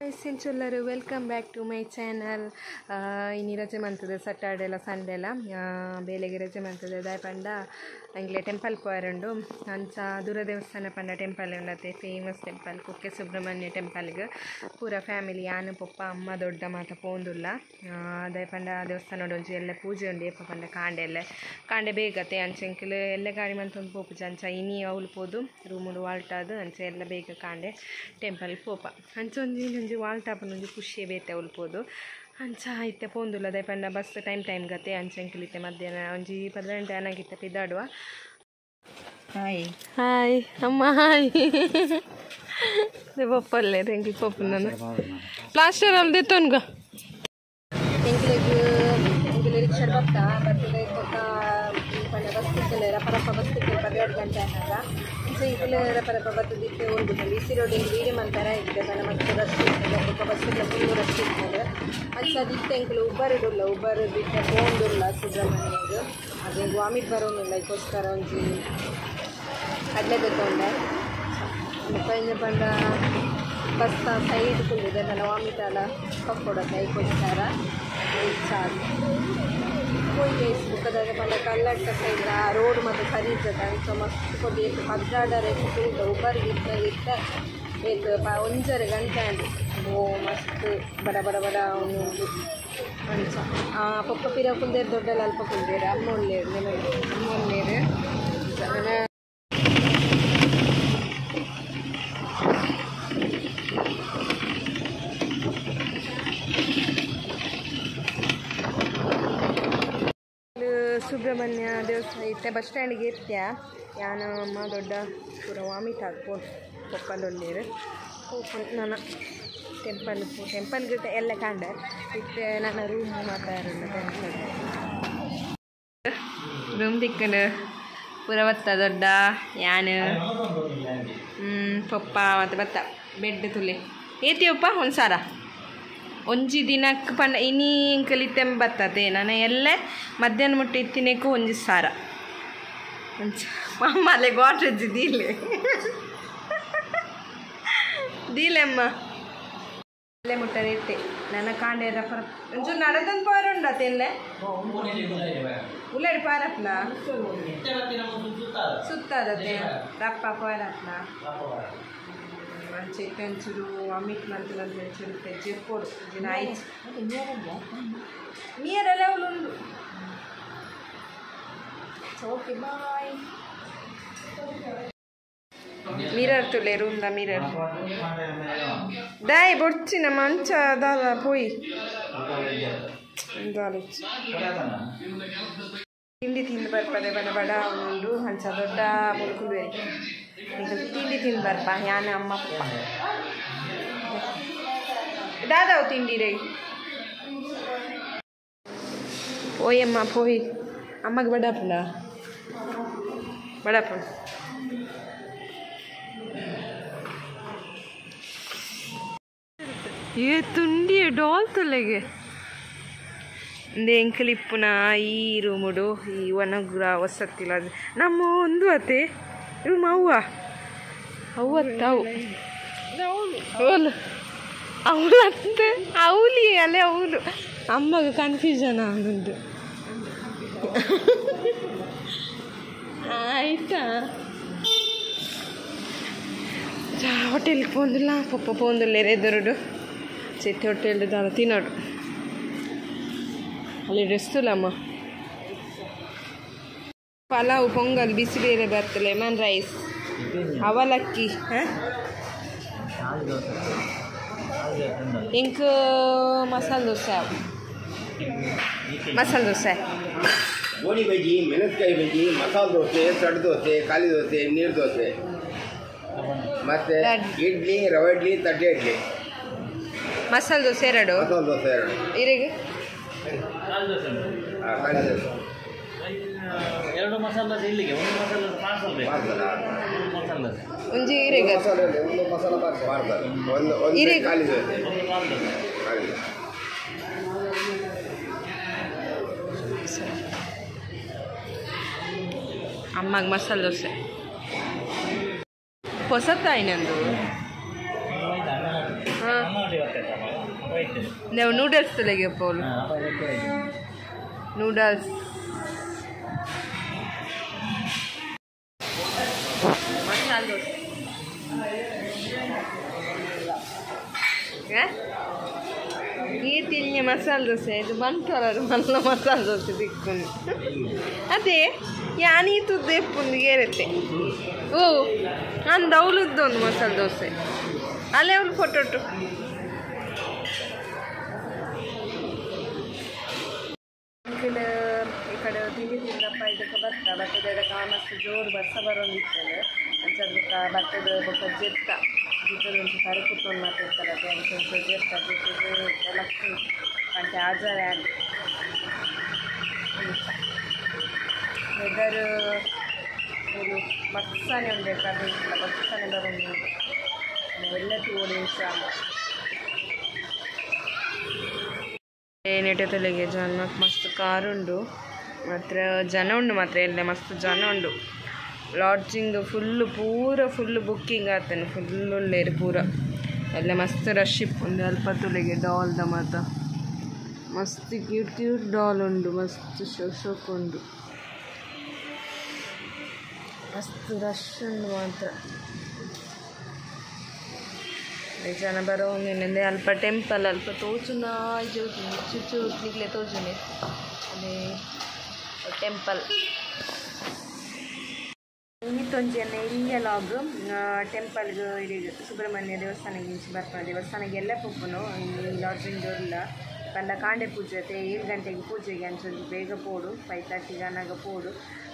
ಎಲ್ಲರೂ welcome back to my channel. ಇನ್ನು ರಜೆ ಮಂತದೆ ಸ್ಯಾಟರ್ಡೆ ಎಲ್ಲ ಸಂಡೇ ಎಲ್ಲ ಬೇಲೆಗೆ ರಜೆ ಮಂತದೆ ದಾಯ್ ಪಂಡ ಅಂಗ್ಲೆ ಟೆಂಪಲ್ ಪೋಯರುಂಡು ಅಂಚ ದೂರ ದೇವಸ್ಥಾನ ಪಂಡ ಟೆಂಪಲ್ ಉಂಡತೆ ಫೇಮಸ್ ಟೆಂಪಲ್ ಕುಕ್ಕೆ ಸುಬ್ರಹ್ಮಣ್ಯ ಟೆಂಪಲ್ಗೆ ಪೂರ ಫ್ಯಾಮಿಲಿ ಯಾನು ಪಪ್ಪ ಅಮ್ಮ ದೊಡ್ಡ ಮಾತ ಪೋಂದುಲ್ಲ ದಾಯ್ ಪಂಡ ದೇವಸ್ಥಾನ ಒಂಜಿ ಎಲ್ಲ ಪೂಜೆ ಉಂಡು ಏಪ ಪಂಡ ಕಾಂಡೆ ಬೇಗತೆ ಅಂಚೆಂಕಲ್ ಎಲ್ಲ ಗಾಡಿ ಮಂತೊಂದು ಪೋಪುಜ ಅಂಚ ಇನಿ ಅವಳು ಪೋದು ರೂಮುಡು ವಾಲ್ಟಾದು ಅಂಚ ಎಲ್ಲ ಬೇಗ ಕಾಂಡೆ ಟೆಂಪಲ್ ಪೋಪ ಅಂಚೊಂಜಿ ವಾಲ್ಟಾಪನೊಂದು ಖುಷಿ ಬೇತೆ ಉಲ್ಪೋದು ಅಂಚ ಐತೆ ಪೋಂದುಲ್ಲ ದಾಯ್ ಪಂಡ ಬಸ್ ಟೈಮ್ ಗತೆ ಅಂಚೆಂಕಲಿತ್ತೆ ಮಧ್ಯಾಹ್ನ ಒಂಜಿ 10 ಗಂಟೆ ಅನಾಗಿತ್ತೆ ಪಿದಾಡುವ. ಹಾಯ್ ಅಮ್ಮ ಹಾಯ್ ಪಪ್ಪಲ್ಲೇ ತೆಂಗಿ ಪಪ್ಪು ನಾನು ಪ್ಲಾಸ್ಟರ್ ಅಲ್ಲಿ ತೆತ್ತೋನ್ಗ ಎಂಕ್ಲೆಗ್ ರಿಕ್ಷಾ ಬರ್ತದೆ ಬಸ್ ತಿಕ್ಕಲೆ ರಪರಪ್ಪ ಬಸ್ ತಿಕ್ಕಲೆ 12 ಗಂಟೆ ಆದಾಗ ಸೊ ಈಗಲೇ ರಪರಪ್ಪ ಬರ್ತದಿಕ್ಕೆ ಹೋಗ್ಬಿಟ್ಟಲ್ಲಿ ಸಿ ರೋಡಿಗೆ ವೀಡಿಯೋ ಮಂತರ ಇದೆ ಬಣ್ಣ ಮತ್ತು ರಶ್ ಇರ್ತದೆ ಒಬ್ಬ ಬಸ್ಸಿಲ್ಲ ಫುಲ್ಲು ರಶ್ ಇರ್ತದೆ ಅದು ಅದಿತ್ತು ಎಂಕಲು ಉಬ್ಬರ್ ಇಡಲ್ಲ ಉಬ್ಬರ್ ಬಿಟ್ಟರೆ ಫೋನ್ದುಲ್ಲ ಸುಬ್ರಹ್ಮಣ್ಯದು ಅದೇ ವಾಮಿಟ್ ಬರೋನಿಲ್ಲ ಇದಕ್ಕೋಸ್ಕರ ಒಂಜಿ ಅಡ್ಲೆ ತೆತ್ತೊಂಡೆ ಮುಖ ಪಂಡ ಬಸ್ ಸೈಡ್ ಫುಲ್ ಇದೆ ನನ್ನ ವಾಮಿಟ್ ಎಲ್ಲ ಕೊಡೋದು ಇದಕ್ಕೋಸ್ಕರ ಸಾಕು ಹೋಗಿ ಬುಕ್ಕದಾಗ ಪಂಡ ಕಲ್ಲಟ್ಟ ಸೈಡ್ ರೋಡ್ ಮತ್ತು ಸರಿ ಇರ್ತದೆ ಅಂಚ ಮಸ್ತ್ ಕೊಟ್ಟು ಪಗ್ಗಾಡರೆ ಫುಲ್ ಉಬ್ಬರಿಗೆ ಇತ್ತ ಏತು ಒಂಜರೆ ಗಂಟೆ ಅಂದು ಓ ಮಸ್ತ್ ಬಡ ಉಂಡು ಅಂಚ ಪಪ್ಪ ಪಿರ ಕುಂದೇರು ದೊಡ್ಡಲ್ಲ ಅಲ್ಪ ಕುಂದೇರು ಅಮ್ಮ ಒಳ್ಳೆಯರು ಅಮ್ಮ ಒಳ್ಳೆಯರು ಸುಬ್ರಹ್ಮಣ್ಯ ದೇವಸ್ಥಾನ ಇತ್ತೆ ಬಸ್ ಸ್ಟ್ಯಾಂಡಿಗೆ ಇರ್ತೀಯ ಯಾನು ಅಮ್ಮ ದೊಡ್ಡ ಪೂರ ವಾಮಿಟ್ ಆಗ್ಬೋದು ಪಪ್ಪಲ್ಲೊಳ್ಳೇರು ನನ್ನ ಟೆಂಪಲ್ಗೆ ಎಲ್ಲ ಕಾಂಡೆ ಇತ್ತೆ ನನ್ನ ರೂಮ್ ಮಾತಾಡಲ್ಲ ಟೆಂಪಲ್ ರೂಮ್ ತಿಕ್ಕಂಡು ಪೂರ ಬತ್ತ ದೊಡ್ಡ ಯಾನು ಪಪ್ಪ ಮತ್ತು ಬತ್ತ ಬೆಡ್ ತುಲೆ ಏತಿಯಪ್ಪ ಒಂದು ಸಾರ ಒಂಜಿ ದಿನಕ್ಕೆ ಪಂಡ ಇನಿ ಕಲಿತೆಂಬ ಬರ್ತದೆ ನಾನು ಎಲ್ಲ ಮಧ್ಯಾಹ್ನ ಮುಟ್ಟಿ ತಿನ್ನಕ್ಕೂ ಒಂಜಿ ಸಾರ ಅಮ್ಮಲೆ ಗೋಟ್ರಜ್ಜಿ ದೀಲೆಮ್ಮ ಅಲ್ಲೇ ಮುಟ್ಟರೆ ಇತ್ತೆ ನನ್ನ ಕಾಂಡೆ ರಫರ ಒಂಚೂರು ನಡೆದಂದು ಪಾರ ಉಂಡತೆಲ್ಲೇ ಉಳ್ಳಾಡಿ ಪಾರಪ್ಲ ಸುತ್ತದತೆ ರಪ್ಪ ಪಾರಪ್ಲ ಮಂಚೆ ಪೆಂಚುರು ಅಮಿಟ್ ಮಂತಲಂತ ಒಂಚೂರು ಜೆಪ್ಪೋಡು ದಿನ ಆಯ್ತು ನೀರೆಲ್ಲ ಉಂಡು ಓಕೆ ಬಾಯ್ ಮಿರರ್ ತುಲೆ ರೂಮ್ದ ಮಿರರ್ ದಾಯ್ ಬೊಡ್ಚಿನ ಮಂಚ ದಾದ ಪೋಯಿ ತಿಂಡಿ ತಿಂದು ಬರ್ಪದೆ ಬಡ ಉಂಡು ಹಂಚ ದೊಡ್ಡ ಮುಲ್ಕುಲು ಈಗ ತಿಂಡಿ ತಿಂದು ಬರ್ಪ ಯಾನ ಅಮ್ಮ ಪಪ್ಪ ದಾದಾವು ತಿಂಡಿ ರೈ ಪೋಯಮ್ಮ ಪೋಯಿ ಅಮ್ಮಗೆ ಬಡಪಲ ಏ ತುಂಡಿ ಡಾಲ್ ತಲೆಗೆ ಎಂಕಲಿಪ್ಪುನ ಈ ರೂಮುಡು ಈ ವನಗ್ರ ವಸತ್ತಿಲ್ಲ ನಮ್ಮ ಒಂದು ಅತ್ತೆ ರೂಮ್ ಅವತ್ತಾವು ಅವಳಂತೆ ಅವಲಿ ಅಲ್ಲೇ ಅವಳು ಅಮ್ಮಗೆ ಕನ್ಫ್ಯೂಷನ್ ಆಗುಂಟು ಆಯ್ತಾ ಹೋಟೆಲ್ಗೆ ಪೋಂದಿಲ್ಲ ಪಪ್ಪ ಪೋಂದಿಲ್ಲ ಎದುರುಡು ಚೆತ್ತಿ ಹೋಟೆಲ್ದು ದಾರ ತಿನ್ನೋಡು ಅಲ್ಲಿ ಡ್ರೆಸ್ ತುಲಮ್ಮ ಪಲಾವ್ ಪೊಂಗಲ್ ಬಿಸಿ ಬೇರೆ ಬರ್ತದೆ ಲೆಮನ್ ರೈಸ್ ಅವಲಕ್ಕಿ ಇಂಕ ಮಸಾಲೆ ದೋಸೆ ಗೋಣಿ ಬಜ್ಜಿ ಮೆಣಸ್ಕಾಯಿ ಬಜ್ಜಿ ಮಸಾಲೆ ದೋಸೆ ಸಡ್ ದೋಸೆ ಖಾಲಿ ದೋಸೆ ನೀರು ದೋಸೆ ಮತ್ತು ಇಡ್ಲಿ ರವೆ ಇಡ್ಲಿ ತಟ್ಟೆ ಇಡ್ಲಿ ಮಸಾಲೆ ದೋಸೆ ಎರಡು ಇರಿಗೆ ಎರಡು ಮಸಾಲೆ ದೋಸೆ ಇಲ್ಲಿಗೆ ಒಂದು ಮಸಾಲೆ ದೋಸೆ ಪಾರ್ಸಲ್ ಬೇಕು ಒಂಜಿ ಇರಿಗೆ ಒಂದು ಮಸಾಲೆ ಪಾರ್ಸಲ್ ಒಂದು ಖಾಲಿ ದೋಸೆ ಅಮ್ಮಗೆ ಮಸಾಲೆ ದೋಸೆ ಹೊಸತಾಯಿ ನಂದು ಹಾಂ ನಾವು ನೂಡಲ್ಸ್ ತಲೆಗೆ ಪೋಲು ನೂಡಲ್ಸ್ ಮಸಾಲೆ ದೋಸೆ ಈ ತಿನ್ನಿ ಮಸಾಲೆ ದೋಸೆ ಇದು ಬಂಟೋರು ಮಲ್ಲ ಮಸಾಲೆ ದೋಸೆ ತಿಕ್ಕೊಂಡು ಅದೇ ಯಾನೀತದ್ದು ಎಪ್ಪುಂದಿಗೆ ಇರುತ್ತೆ ಓ ನಾನು ದೌಲದ್ದು ಒಂದು ಮಸಾಲೆ ದೋಸೆ ಅಲ್ಲೇ ಒಂದು ಫೋಟೋಟು ಈ ಕಡೆ ತಿಂಡಿ ತಿಂದಪ್ಪ ಇದಕ್ಕೆ ಬರ್ತದೆ ಇದಕ್ಕೆ ಮಸ್ತ್ ಜೋರು ಬಸ್ಸ ಬರೋಂಗಿರ್ತದೆ ಅದಕ್ಕೆ ಬರ್ತದ ಬೊಕ್ಕ ಜೆತ್ತ ಜಿತ್ತದ ಒಂದು ಕರೆ ಕುತ್ಕೊಂಡು ಮಾತಾಡ್ತಾರೆ ಅದು ಒಂದು ಜೆತ್ತ ಜಿತ್ತದು ಲಕ್ಷ್ಮಿ ಗಂಟೆ ಆಜಾರ ವೆದರ್ ಇದು ಮಕ್ಸಾನೆ ಉಂಟಾದ್ರೆ ಮಕ್ಸಾನೆ ಬರೋದು ಒಳ್ಳೆದು ಓಡಿ ಇನ್ಶಾಲ್ಲ ಏನಿಟ್ಟೆ ತಲೆಗೆ ಜನ ಮಸ್ತ್ ಕಾರ್ ಉಂಡು ಮಾತ್ರ ಜನ ಉಂಡು ಮಾತ್ರ ಎಲ್ಲ ಮಸ್ತ್ ಜನ ಉಂಡು ಲಾಡ್ಜಿಂಗ್ ಫುಲ್ಲು ಬುಕ್ಕಿಂಗ್ ಆತನು ಫುಲ್ ಒಳ್ಳೆಯರು ಪೂರ ಎಲ್ಲ ಮಸ್ತ್ ರಶ್ ಒಂದು ಅಲ್ಪ ತುಲೆಗೆ ಡಾಲ್ದ ಮಾತ ಮಸ್ತ್ ಕ್ಯೂಟ್ ಡಾಲ್ ಉಂಡು ಮಸ್ತ್ ಶೋಕ್ ಉಂಡು ಮಸ್ತ್ ರಶ್ ಉಂಡು ಮಾತ್ರ ಜನ ಬರೋ ಒಂದಿನಿಂದ ಅಲ್ಪ ಟೆಂಪಲ್ ಅಲ್ಪ ತೋಚುನ ಚುಚ್ಚು ನಿಗ್ಲೆ ತೋಚುನೆ ಅದೇ ಟೆಂಪಲ್ ಇನ್ನಿತ್ತೊಂಜನ ಇಲ್ಲಿಯ ಲಾಗ್ ಟೆಂಪಲ್ಗೆ ಇಲ್ಲಿ ಸುಬ್ರಹ್ಮಣ್ಯ ದೇವಸ್ಥಾನಕ್ಕೆ ಇಂಚಿ ಬರ್ಪುನ ದೇವಸ್ಥಾನಕ್ಕೆ ಎಲ್ಲ ಪೋಪುನು ಈ ಲಾಡ್ಜಿಂಗ್ ಇಲ್ಲ ಪಂಡ ಕಾಂಡೆ ಪೂಜೆ 7 ಗಂಟೆಗೆ ಪೂಜೆಗೆ ಅಂಚೊಂದು ಬೇಗ ಪೋಡು 5:30 ಅನ್ನಾಗ ಪೋಡು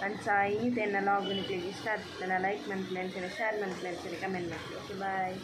ಅಂಚ ಇನ್ನಿತೆನ್ನ ಲಾಗ್ ನಿಮಗೆ ಇಷ್ಟ ಆಗ್ತದೆ ಲೈಕ್ ಮಾಡ್ತೀನಿ ಶೇರ್ ಮಾಡ್ತೀನಿ ಕಮೆಂಟ್ ಮಾಡ್ತೀನಿ ಓಕೆ ಬಾಯ್